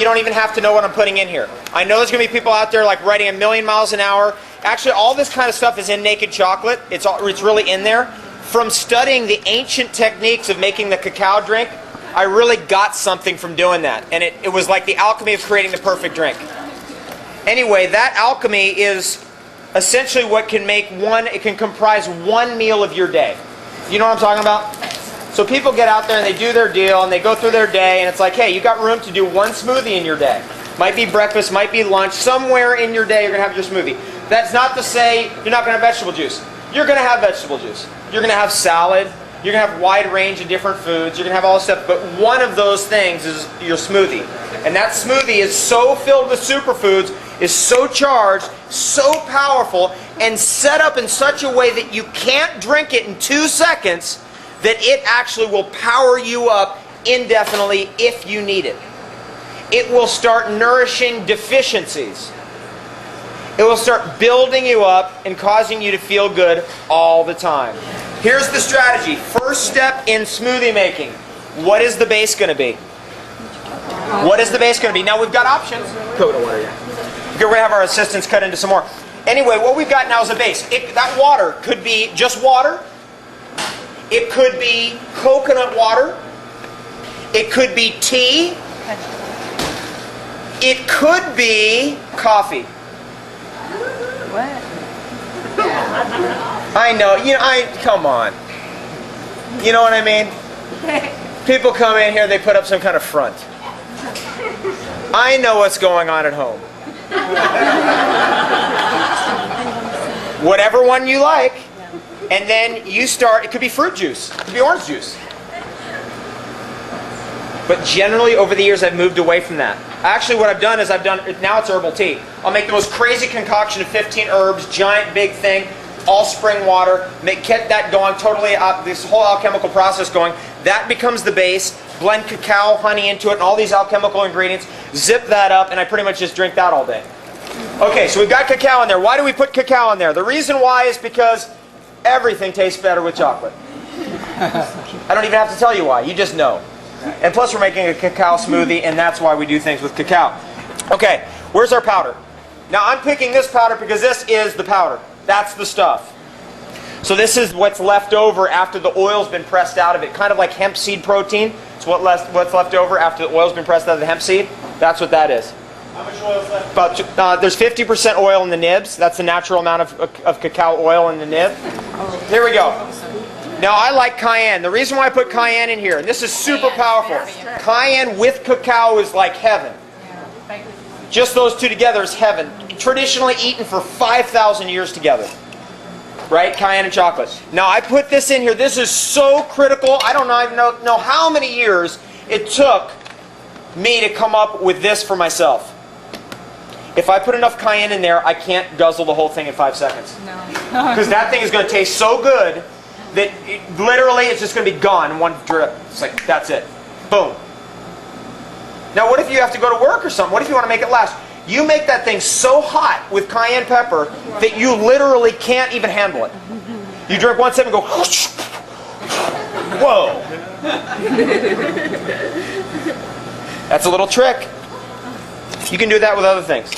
you don't even have to know what I'm putting in here. I know there's going to be people out there like writing 1,000,000 miles an hour. Actually, all this kind of stuff is in Naked Chocolate. It's really in there. From studying the ancient techniques of making the cacao drink, I really got something from doing that. And it was like the alchemy of creating the perfect drink. Anyway, that alchemy is essentially what can it can comprise one meal of your day. You know what I'm talking about? So people get out there and they do their deal and they go through their day and it's like, hey, you got room to do one smoothie in your day. Might be breakfast, might be lunch. Somewhere in your day you're going to have your smoothie. That's not to say you're not going to have vegetable juice. You're going to have vegetable juice. You're going to have salad. You're going to have a wide range of different foods. You're going to have all this stuff. But one of those things is your smoothie. And that smoothie is so filled with superfoods, is so charged, so powerful, and set up in such a way that you can't drink it in 2 seconds, that it actually will power you up indefinitely if you need it. It will start nourishing deficiencies. It will start building you up and causing you to feel good all the time. Here's the strategy. First step in smoothie making. What is the base going to be? What is the base going to be? Now we've got options. Coconut water, yeah. Okay, we're going to have our assistants cut into some more. Anyway, what we've got now is a base. That water could be just water. It could be coconut water. It could be tea. It could be coffee. What? I know. Come on. You know what I mean? People come in here, they put up some kind of front. I know what's going on at home. Whatever one you like. And then you start, it could be fruit juice. It could be orange juice. But generally, over the years, I've moved away from that. Actually, what I've done is now it's herbal tea. I'll make the most crazy concoction of 15 herbs, giant big thing, all spring water, get that going, totally, this whole alchemical process going. That becomes the base, blend cacao, honey into it, and all these alchemical ingredients, zip that up, and I pretty much just drink that all day. Okay, so we've got cacao in there. Why do we put cacao in there? The reason why is because everything tastes better with chocolate. I don't even have to tell you why, you just know. And plus we're making a cacao smoothie, and that's why we do things with cacao. Okay, where's our powder? Now I'm picking this powder because this is the powder. That's the stuff. So this is what's left over after the oil's been pressed out of it. Kind of like hemp seed protein. It's what's left over after the oil's been pressed out of the hemp seed. That's what that is. How much oil is left? There's 50% oil in the nibs. That's the natural amount of cacao oil in the nib. Here we go. Now I like cayenne. The reason why I put cayenne in here, and this is super powerful. Cayenne with cacao is like heaven. Just those two together is heaven. Traditionally eaten for 5,000 years together. Right? Cayenne and chocolate. Now I put this in here. This is so critical. I don't even know how many years it took me to come up with this for myself. If I put enough cayenne in there, I can't guzzle the whole thing in 5 seconds. No. Because that thing is going to taste so good that literally it's just going to be gone in one drip. It's like, that's it. Boom. Now what if you have to go to work or something? What if you want to make it last? You make that thing so hot with cayenne pepper that you literally can't even handle it. You drink one sip and go, whoa. That's a little trick. You can do that with other things.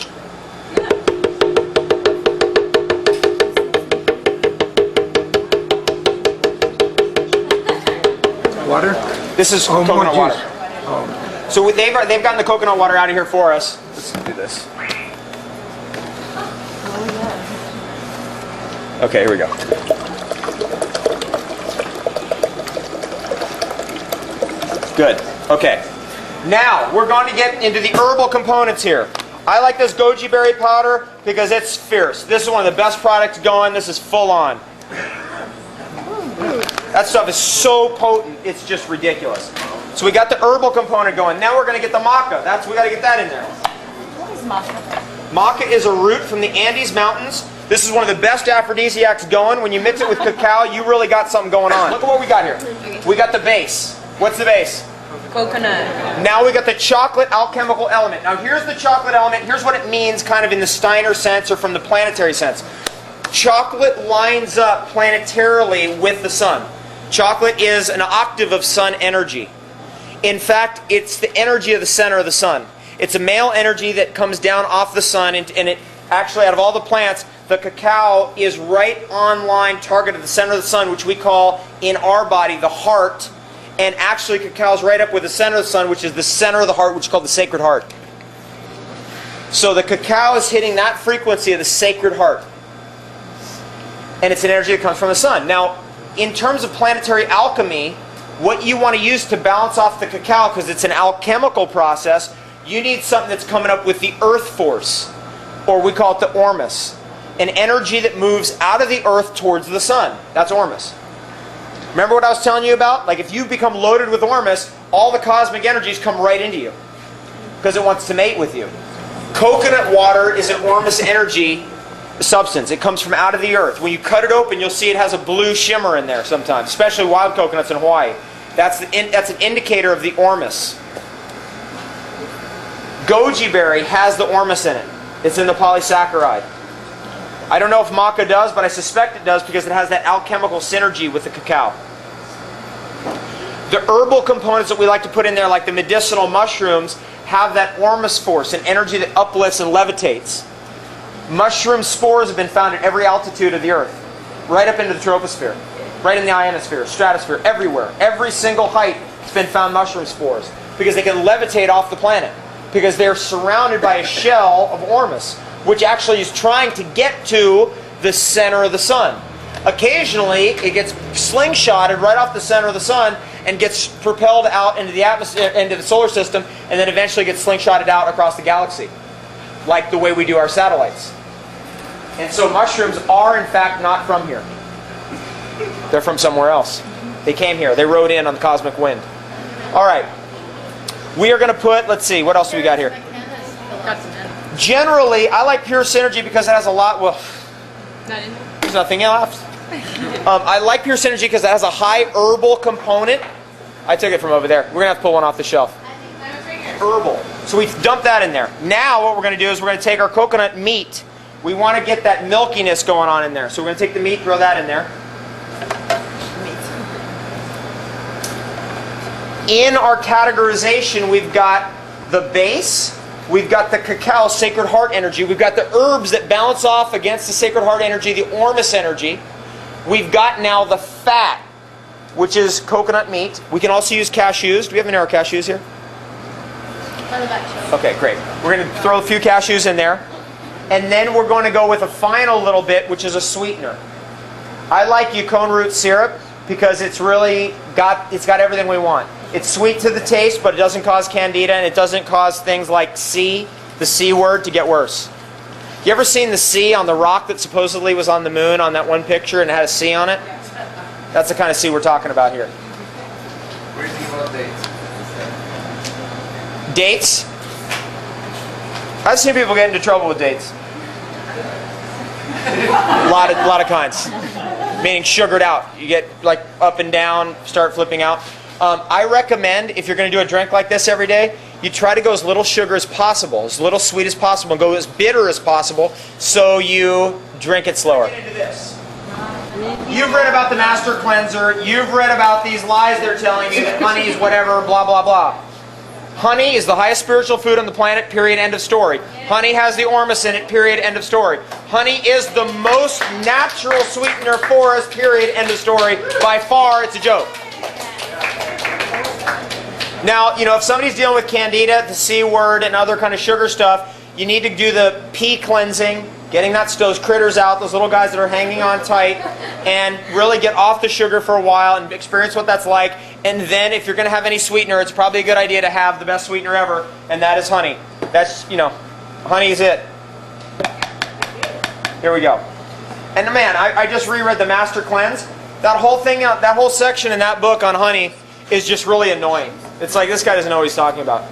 Water? This is coconut water. Oh. So they've gotten the coconut water out of here for us. Let's do this. Okay, here we go. Good. Okay. Now, we're going to get into the herbal components here. I like this goji berry powder because it's fierce. This is one of the best products going. This is full on. That stuff is so potent, it's just ridiculous. So we got the herbal component going. Now we're going to get the maca. We got to get that in there. What is maca? Maca is a root from the Andes Mountains. This is one of the best aphrodisiacs going. When you mix it with cacao, you really got something going on. Look at what we got here. We got the base. What's the base? Coconut. Now we got the chocolate alchemical element. Now here's the chocolate element. Here's what it means kind of in the Steiner sense or from the planetary sense. Chocolate lines up planetarily with the sun. Chocolate is an octave of sun energy. In fact, it's the energy of the center of the sun. It's a male energy that comes down off the sun, and it actually, out of all the plants, the cacao is right on line, target at the center of the sun, which we call in our body the heart. And actually, cacao is right up with the center of the sun, which is the center of the heart, which is called the sacred heart. So the cacao is hitting that frequency of the sacred heart. And it's an energy that comes from the sun. Now, in terms of planetary alchemy, what you want to use to balance off the cacao, because it's an alchemical process, you need something that's coming up with the earth force, or we call it the ormus, an energy that moves out of the earth towards the sun. That's ormus. Remember what I was telling you about? Like if you become loaded with ormus, all the cosmic energies come right into you because it wants to mate with you. Coconut water is an ormus energy substance. It comes from out of the earth. When you cut it open, you'll see it has a blue shimmer in there sometimes, especially wild coconuts in Hawaii. That's an indicator of the ormus. Goji berry has the ormus in it. It's in the polysaccharide. I don't know if maca does, but I suspect it does because it has that alchemical synergy with the cacao. The herbal components that we like to put in there, like the medicinal mushrooms, have that ormus force, an energy that uplifts and levitates. Mushroom spores have been found at every altitude of the earth, right up into the troposphere, right in the ionosphere, stratosphere, everywhere. Every single height has been found mushroom spores because they can levitate off the planet because they're surrounded by a shell of ormus, which actually is trying to get to the center of the sun. Occasionally, it gets slingshotted right off the center of the sun and gets propelled out into the atmosphere, into the solar system, and then eventually gets slingshotted out across the galaxy, like the way we do our satellites. And so mushrooms are, in fact, not from here. They're from somewhere else. They came here. They rode in on the cosmic wind. All right. We are going to put, let's see, what else do we got here? Generally, I like pure synergy because it has a lot, well, there's nothing left. I like pure synergy because it has a high herbal component. I took it from over there. We're going to have to pull one off the shelf. Herbal. So we dump that in there. Now what we're going to do is we're going to take our coconut meat. We want to get that milkiness going on in there. So we're going to take the meat, throw that in there. In our categorization, we've got the base. We've got the cacao, sacred heart energy. We've got the herbs that balance off against the sacred heart energy, the ormus energy. We've got now the fat, which is coconut meat. We can also use cashews. Do we have any of our cashews here? Okay, great. We're going to throw a few cashews in there. And then we're going to go with a final little bit, which is a sweetener. I like yukon root syrup because it's got everything we want. It's sweet to the taste, but it doesn't cause candida, and it doesn't cause things like the C word, to get worse. You ever seen the C on the rock that supposedly was on the moon on that one picture and it had a C on it? That's the kind of C we're talking about here. Where do you want dates? Dates? I've seen people get into trouble with dates. A lot of kinds. Meaning sugared out. You get like up and down, start flipping out. I recommend, if you're going to do a drink like this every day, you try to go as little sugar as possible, as little sweet as possible, and go as bitter as possible, so you drink it slower. Get into this. You've read about the master cleanser. You've read about these lies they're telling you that honey is whatever, blah, blah, blah. Honey is the highest spiritual food on the planet, period, end of story. Honey has the ormus in it, period, end of story. Honey is the most natural sweetener for us, period, end of story. By far, it's a joke. Now, if somebody's dealing with candida, the C word, and other kind of sugar stuff, you need to do the P cleansing, getting those critters out, those little guys that are hanging on tight, and really get off the sugar for a while and experience what that's like. And then if you're going to have any sweetener, it's probably a good idea to have the best sweetener ever, and that is honey. That's, honey is it. Here we go. And man, I just reread the Master Cleanse. That whole thing, that whole section in that book on honey is just really annoying. It's like, this guy doesn't know what he's talking about.